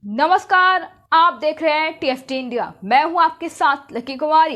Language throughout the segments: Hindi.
नमस्कार, आप देख रहे हैं टीएफटी इंडिया। मैं हूं आपके साथ लकी कुमारी।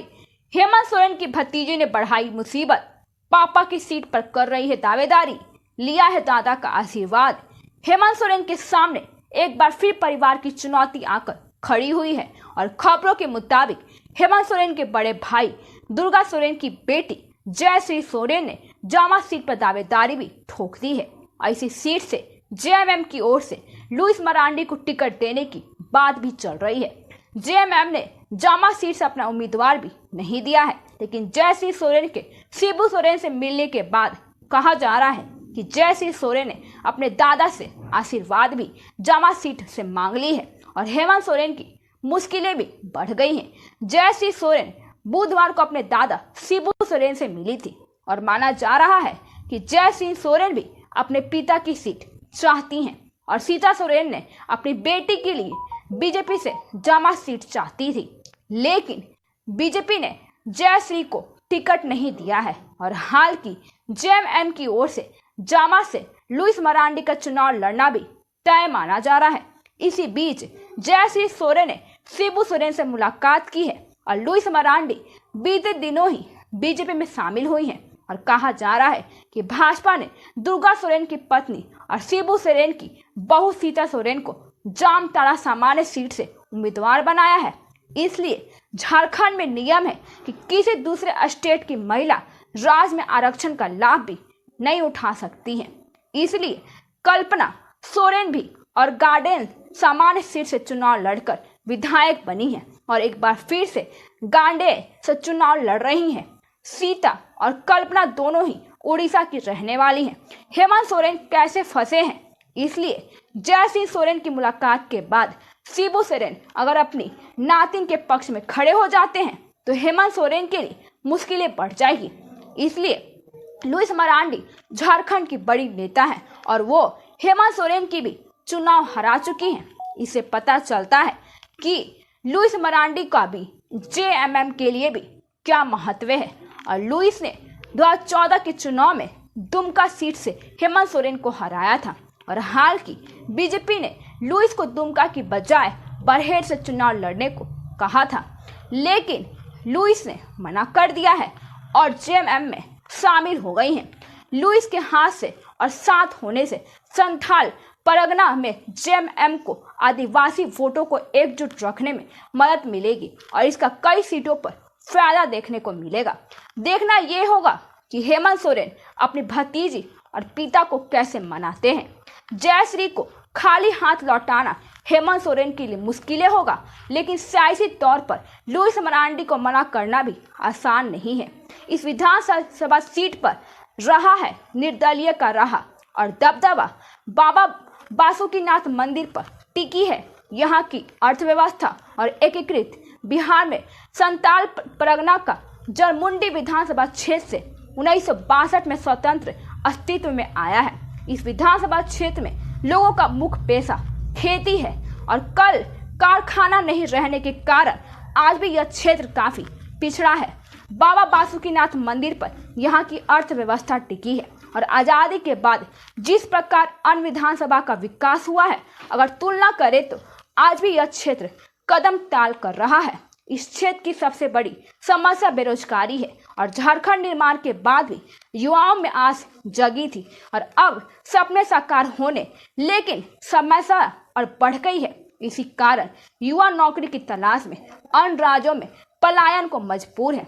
हेमंत सोरेन की भतीजे ने बढ़ाई मुसीबत, पापा की सीट पर कर रही है दावेदारी, लिया है दादा का आशीर्वाद। हेमंत सोरेन के सामने एक बार फिर परिवार की चुनौती आकर खड़ी हुई है और खबरों के मुताबिक हेमंत सोरेन के बड़े भाई दुर्गा सोरेन की बेटी जयश्री सोरेन ने जामा सीट पर दावेदारी भी ठोक दी है। ऐसी सीट से जेएमएम की ओर से लुइस मरांडी को टिकट देने की बात भी चल रही है। जेएमएम ने जामा सीट से अपना उम्मीदवार भी नहीं दिया है, लेकिन जयश्री सोरेन के शिबू सोरेन से मिलने के बाद कहा जा रहा है कि जयश्री सोरेन ने अपने दादा से आशीर्वाद भी जामा सीट से मांग ली है और हेमंत सोरेन की मुश्किलें भी बढ़ गई हैं। जयश्री सोरेन बुधवार को अपने दादा शिबू सोरेन से मिली थी और माना जा रहा है कि जयश्री सोरेन भी अपने पिता की सीट चाहती हैं और सीता सोरेन ने अपनी बेटी के लिए बीजेपी से जामा सीट चाहती थी, लेकिन बीजेपी ने जयश्री को टिकट नहीं दिया है और हाल की जेएमएम की ओर से जामा से लुइस मरांडी का चुनाव लड़ना भी तय माना जा रहा है। इसी बीच जयश्री सोरेन ने शिबू सोरेन से मुलाकात की है और लुइस मरांडी बीते दिनों ही बीजेपी में शामिल हुई हैं और कहा जा रहा है कि भाजपा ने दुर्गा सोरेन की पत्नी और शिबू सोरेन की बहू सीता सोरेन को जामताड़ा सामान्य सीट से उम्मीदवार बनाया है। इसलिए झारखंड में नियम है कि किसी दूसरे स्टेट की महिला राज्य में आरक्षण का लाभ भी नहीं उठा सकती है। इसलिए कल्पना सोरेन भी और गार्डन सामान्य सीट से चुनाव लड़कर विधायक बनी है और एक बार फिर से गांडे से चुनाव लड़ रही हैं। सीता और कल्पना दोनों ही उड़ीसा की रहने वाली हैं। हेमंत सोरेन कैसे फंसे हैं, इसलिए जयश्री सोरेन की मुलाकात के बाद शिबू सोरेन अगर अपनी नातिन के पक्ष में खड़े हो जाते हैं तो हेमंत सोरेन के लिए मुश्किलें बढ़ जाएगी। इसलिए लुइस मरांडी झारखंड की बड़ी नेता है और वो हेमंत सोरेन की भी चुनाव हरा चुकी हैं। इससे पता चलता है कि लुइस मरांडी का भी जेएमएम के लिए भी क्या महत्व है और लुइस ने 2014 के चुनाव में दुमका सीट से हेमंत सोरेन को हराया था और हाल की बीजेपी ने लुइस को दुमका की बजाय बरहेट से चुनाव लड़ने को कहा था, लेकिन लुइस ने मना कर दिया है और जेएमएम में शामिल हो गई हैं। लुइस के हाथ से और साथ होने से संथाल परगना में जेएमएम को आदिवासी वोटों को एकजुट रखने में मदद मिलेगी और इसका कई सीटों पर फायदा देखने को मिलेगा। देखना यह होगा कि हेमंत सोरेन अपनी भतीजी और पिता को कैसे मनाते हैं। जयश्री को खाली हाथ लौटाना हेमंत सोरेन के लिए मुश्किलें होगा, लेकिन सियासी तौर पर लुइस मरांडी को मना करना भी आसान नहीं है। इस विधानसभा सीट पर रहा है निर्दलीय का रहा और दबदबा बाबा बासुकीनाथ मंदिर पर टिकी है। यहाँ की अर्थव्यवस्था और एकीकृत बिहार में संताल परगना का जरमुंडी विधानसभा क्षेत्र से 1962 में स्वतंत्र अस्तित्व में आया है। इस विधानसभा क्षेत्र में लोगों का मुख्य पेशा खेती है और कल कारखाना नहीं रहने के कारण आज भी यह क्षेत्र काफी पिछड़ा है। बाबा बासुकीनाथ मंदिर पर यहाँ की अर्थव्यवस्था टिकी है और आजादी के बाद जिस प्रकार अन्य विधानसभा का विकास हुआ है, अगर तुलना करें तो आज भी यह क्षेत्र कदम ताल कर रहा है। इस क्षेत्र की सबसे बड़ी समस्या बेरोजगारी है और झारखंड निर्माण के बाद भी युवाओं में आस जगी थी और अब सपने साकार होने, लेकिन समस्या और बढ़ गई है। इसी कारण युवा नौकरी की तलाश में अन्य राज्यों में पलायन को मजबूर है।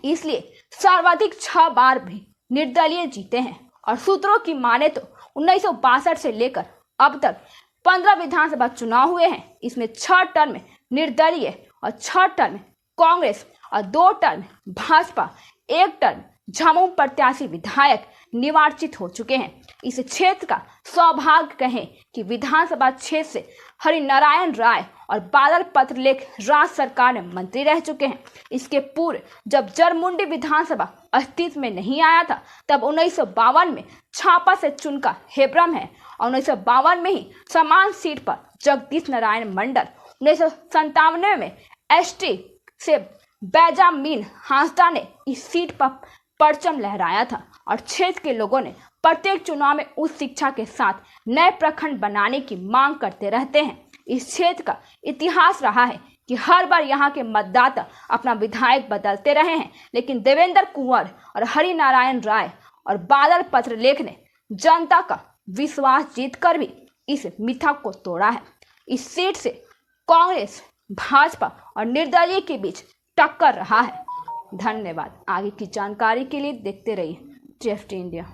इसलिए सर्वाधिक 6 बार भी निर्दलीय जीते हैं और सूत्रों की माने तो 1962 से लेकर अब तक 15 विधानसभा चुनाव हुए हैं। इसमें 6 टर्म निर्दलीय और 6 टर्म कांग्रेस और 2 टर्म भाजपा, 1 टर्म झामुमो प्रत्याशी विधायक निर्वाचित हो चुके हैं। इस क्षेत्र का सौभाग्य कहें कि विधानसभा क्षेत्र से हरिनारायण राय और बादल पत्रलेख राज्य सरकार में मंत्री रह चुके हैं। इसके पूर्व जब जरमुंडी विधानसभा अस्तित्व में नहीं आया था तब 1952 में छापा से चुनकर हेब्रम है और 1952 में ही समान सीट पर जगदीश नारायण मंडल, 1997 में एसटी से बेंजामिन हांसदा ने इस सीट पर परचम लहराया था और क्षेत्र के लोगों ने प्रत्येक चुनाव में उच्च शिक्षा के साथ नए प्रखंड बनाने की मांग करते रहते हैं। इस क्षेत्र का इतिहास रहा है कि हर बार यहाँ के मतदाता अपना विधायक बदलते रहे हैं, लेकिन देवेंद्र कुंवर और हरिनारायण राय और बादल पत्रलेख ने जनता का विश्वास जीतकर भी इस मिथक को तोड़ा है। इस सीट से कांग्रेस, भाजपा और निर्दलीय के बीच टक्कर रहा है। धन्यवाद। आगे की जानकारी के लिए देखते रहिए TFT इंडिया।